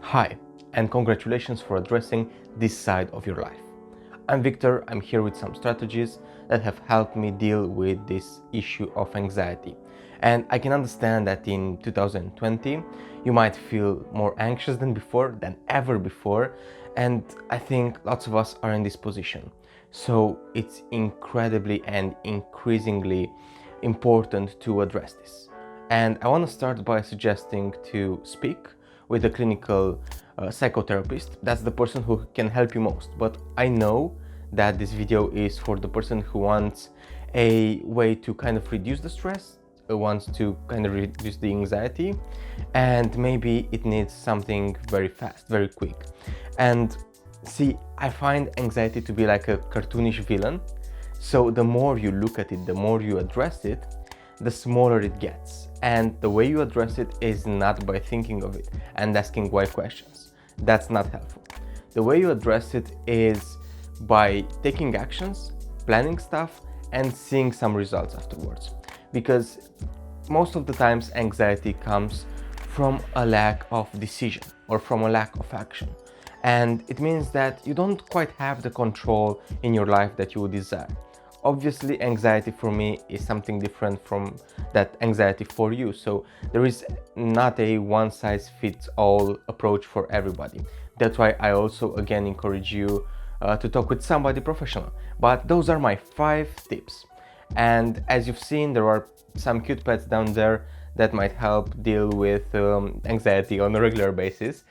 Hi, and congratulations for addressing this side of your life. I'm Victor. I'm here with some strategies that have helped me deal with this issue of anxiety. And I can understand that in 2020, you might feel more anxious than ever before. And I think lots of us are in this position. So it's incredibly and increasingly important to address this. And I want to start by suggesting to speak with a clinical psychotherapist. That's the person who can help you most. But I know that this video is for the person who wants a way to kind of reduce the stress, wants to kind of reduce the anxiety, and maybe it needs something very fast, very quick. And see, I find anxiety to be like a cartoonish villain. So the more you look at it, the more you address it, the smaller it gets. And the way you address it is not by thinking of it and asking why questions. That's not helpful. The way you address it is by taking actions, planning stuff, and seeing some results afterwards. Because most of the times anxiety comes from a lack of decision or from a lack of action. And it means that you don't quite have the control in your life that you would desire. Obviously, anxiety for me is something different from that anxiety for you. So there is not a one-size-fits-all approach for everybody. That's why I also again encourage you to talk with somebody professional. But those are my 5 tips. And as you've seen, there are some cute pets down there that might help deal with anxiety on a regular basis.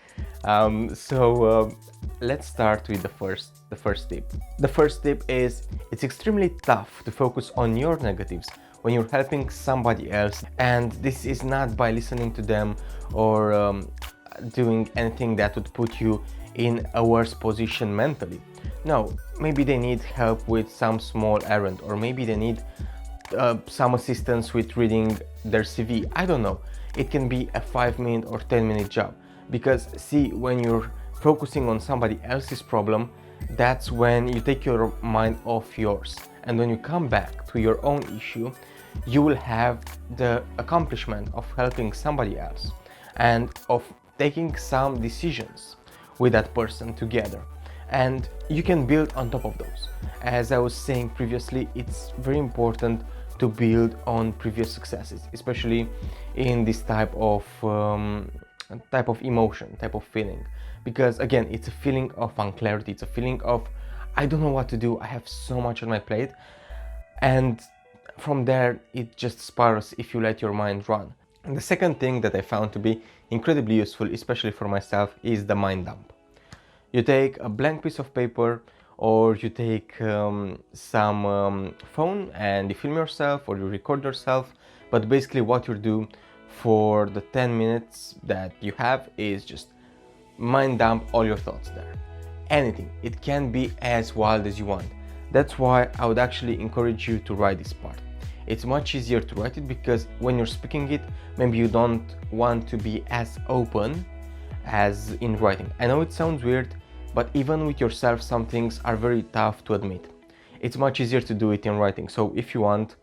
Let's start with the first tip. The first tip is it's extremely tough to focus on your negatives when you're helping somebody else, and this is not by listening to them or doing anything that would put you in a worse position mentally. No, maybe they need help with some small errand, or maybe they need some assistance with reading their CV. I don't know. It can be a 5-minute or 10-minute job. Because see, when you're focusing on somebody else's problem, that's when you take your mind off yours. And when you come back to your own issue, you will have the accomplishment of helping somebody else and of taking some decisions with that person together. And you can build on top of those. As I was saying previously, it's very important to build on previous successes, especially in this type of emotion, type of feeling, because again, it's a feeling of unclarity, it's a feeling of I don't know what to do, I have so much on my plate, and from there it just spirals if you let your mind run. And the second thing that I found to be incredibly useful, especially for myself, is the mind dump. You take a blank piece of paper, or you take some phone and you film yourself or you record yourself, but basically what you do for the 10 minutes that you have is just mind dump all your thoughts there. Anything. It can be as wild as you want. That's why I would actually encourage you to write this part. It's much easier to write it because when you're speaking it, maybe you don't want to be as open as in writing. I know it sounds weird, but even with yourself, some things are very tough to admit. It's much easier to do it in writing. So if you want,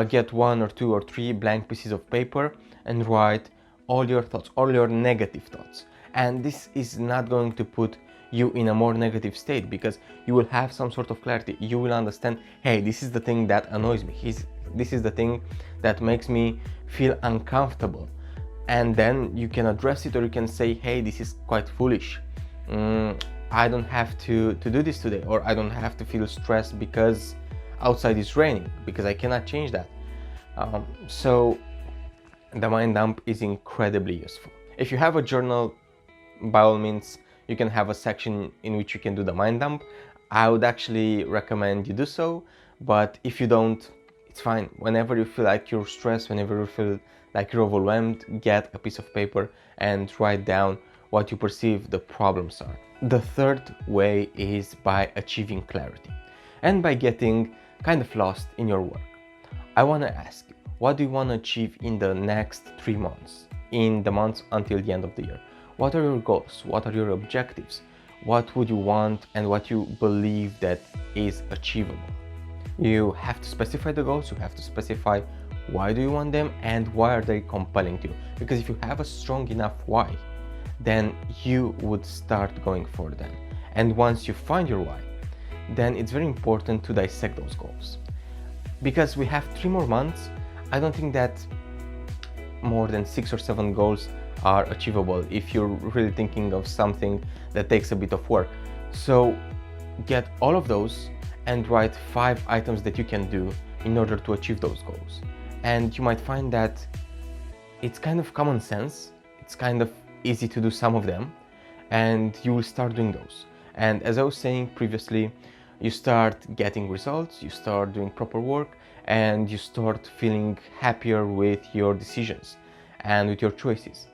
get 1 or 2 or 3 blank pieces of paper and write all your thoughts, all your negative thoughts. And this is not going to put you in a more negative state because you will have some sort of clarity. You will understand, hey, this is the thing that annoys me. This is the thing that makes me feel uncomfortable. And then you can address it, or you can say, hey, this is quite foolish. I don't have to do this today, or I don't have to feel stressed because outside is raining, because I cannot change that. So the mind dump is incredibly useful. If you have a journal, by all means, you can have a section in which you can do the mind dump. I would actually recommend you do so, but if you don't, it's fine. Whenever you feel like you're stressed, whenever you feel like you're overwhelmed, get a piece of paper and write down what you perceive the problems are. The third way is by achieving clarity and by getting kind of lost in your work. I want to ask you, what do you want to achieve in the next 3 months, in the months until the end of the year? What are your goals? What are your objectives? What would you want and what you believe that is achievable? You have to specify the goals, you have to specify why do you want them and why are they compelling to you. Because if you have a strong enough why, then you would start going for them. And once you find your why, then it's very important to dissect those goals. Because we have 3 more months, I don't think that more than 6 or 7 goals are achievable if you're really thinking of something that takes a bit of work. So get all of those and write 5 items that you can do in order to achieve those goals. And you might find that it's kind of common sense, it's kind of easy to do some of them, and you will start doing those. And as I was saying previously, you start getting results, you start doing proper work, and you start feeling happier with your decisions and with your choices.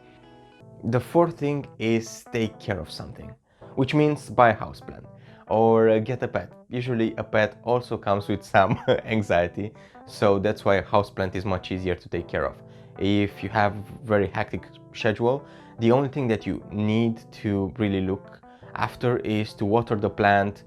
The 4th thing is take care of something, which means buy a houseplant or get a pet. Usually a pet also comes with some anxiety, so that's why a houseplant is much easier to take care of. If you have very hectic schedule, the only thing that you need to really look after is to water the plant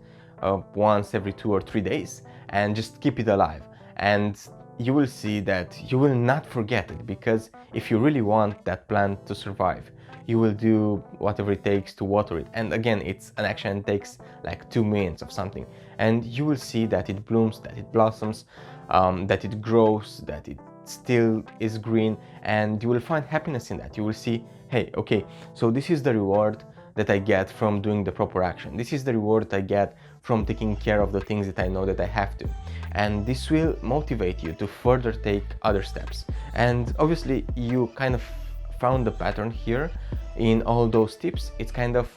once every 2 or 3 days and just keep it alive. And you will see that you will not forget it, because if you really want that plant to survive, you will do whatever it takes to water it. And again, it's an action that takes like 2 minutes of something, and you will see that it blooms, that it blossoms, that it grows, that it still is green, and you will find happiness in that. You will see, hey, okay, so this is the reward that I get from doing the proper action. This is the reward that I get from taking care of the things that I know that I have to. And this will motivate you to further take other steps. And obviously you kind of found the pattern here in all those tips. It's kind of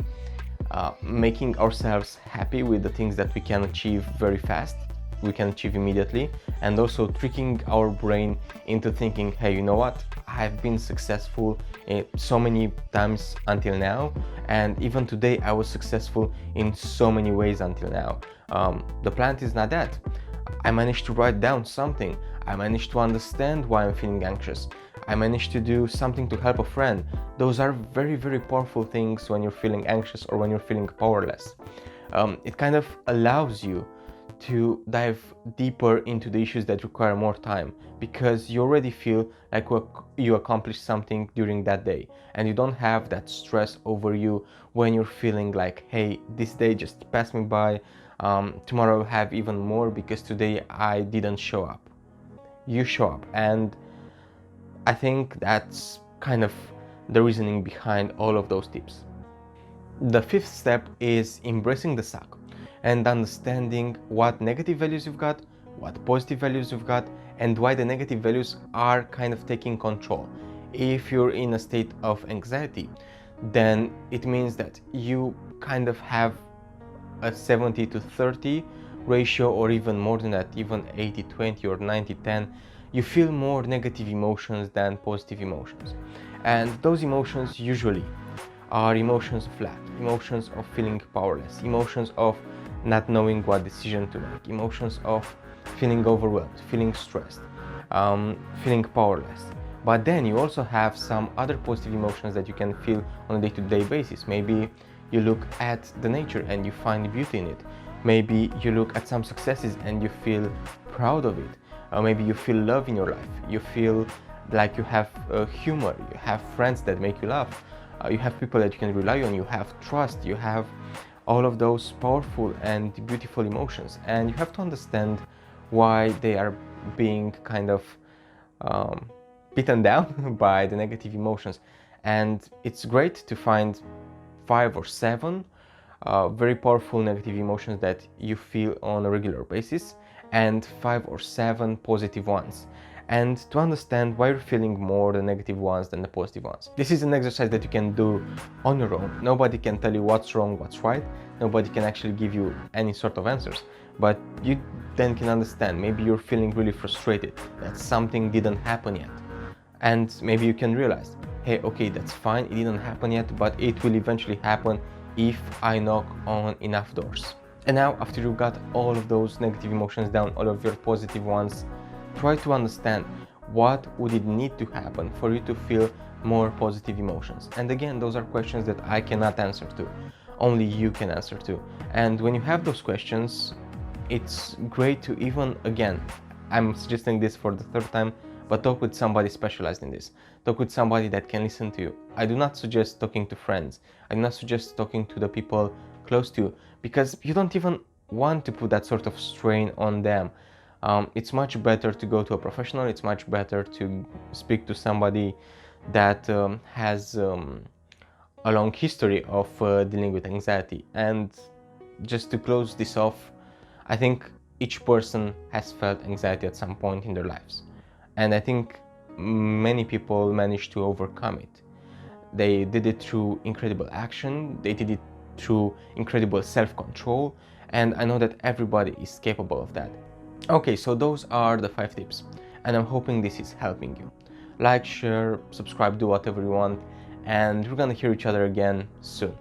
making ourselves happy with the things that we can achieve very fast, we can achieve immediately, and also tricking our brain into thinking, hey, you know what, I've been successful so many times until now, and even today I was successful in so many ways until now. The plant is not that. I managed to write down something. I managed to understand why I'm feeling anxious. I managed to do something to help a friend. Those are very, very powerful things when you're feeling anxious or when you're feeling powerless. It kind of allows you to dive deeper into the issues that require more time, because you already feel like you accomplished something during that day, and you don't have that stress over you when you're feeling like, hey, this day just passed me by, tomorrow I'll have even more because today I didn't show up. You show up, and I think that's kind of the reasoning behind all of those tips. The 5th step is embracing the suck and understanding what negative values you've got, what positive values you've got, and why the negative values are kind of taking control. If you're in a state of anxiety, then it means that you kind of have a 70-30 ratio, or even more than that, even 80-20 or 90-10. You feel more negative emotions than positive emotions. And those emotions usually are emotions of lack, emotions of feeling powerless, emotions of not knowing what decision to make, emotions of feeling overwhelmed, feeling stressed, feeling powerless. But then you also have some other positive emotions that you can feel on a day-to-day basis. Maybe you look at the nature and you find beauty in it. Maybe you look at some successes and you feel proud of it. Or maybe you feel love in your life. You feel like you have humor, you have friends that make you laugh, you have people that you can rely on, you have trust, you have all of those powerful and beautiful emotions. And you have to understand why they are being kind of beaten down by the negative emotions. And it's great to find 5 or 7 very powerful negative emotions that you feel on a regular basis, and 5 or 7 positive ones, and to understand why you're feeling more the negative ones than the positive ones. This is an exercise that you can do on your own. Nobody can tell you what's wrong, what's right. Nobody can actually give you any sort of answers, but you then can understand. Maybe you're feeling really frustrated that something didn't happen yet, and maybe you can realize, hey, okay, that's fine, it didn't happen yet, but it will eventually happen if I knock on enough doors. And now, after you've got all of those negative emotions down, all of your positive ones, try to understand what would it need to happen for you to feel more positive emotions. And again, those are questions that I cannot answer to, only you can answer to. And when you have those questions, it's great to even, again, I'm suggesting this for the 3rd time, but talk with somebody specialized in this. Talk with somebody that can listen to you. I do not suggest talking to friends. I do not suggest talking to the people close to you, because you don't even want to put that sort of strain on them. It's much better to go to a professional. It's much better to speak to somebody that has a long history of dealing with anxiety. And just to close this off, I think each person has felt anxiety at some point in their lives, and I think many people managed to overcome it. They did it through incredible action, they did it through incredible self-control, and I know that everybody is capable of that. Okay, so those are the 5 tips, and I'm hoping this is helping you. Like, share, subscribe, do whatever you want, and we're gonna hear each other again soon.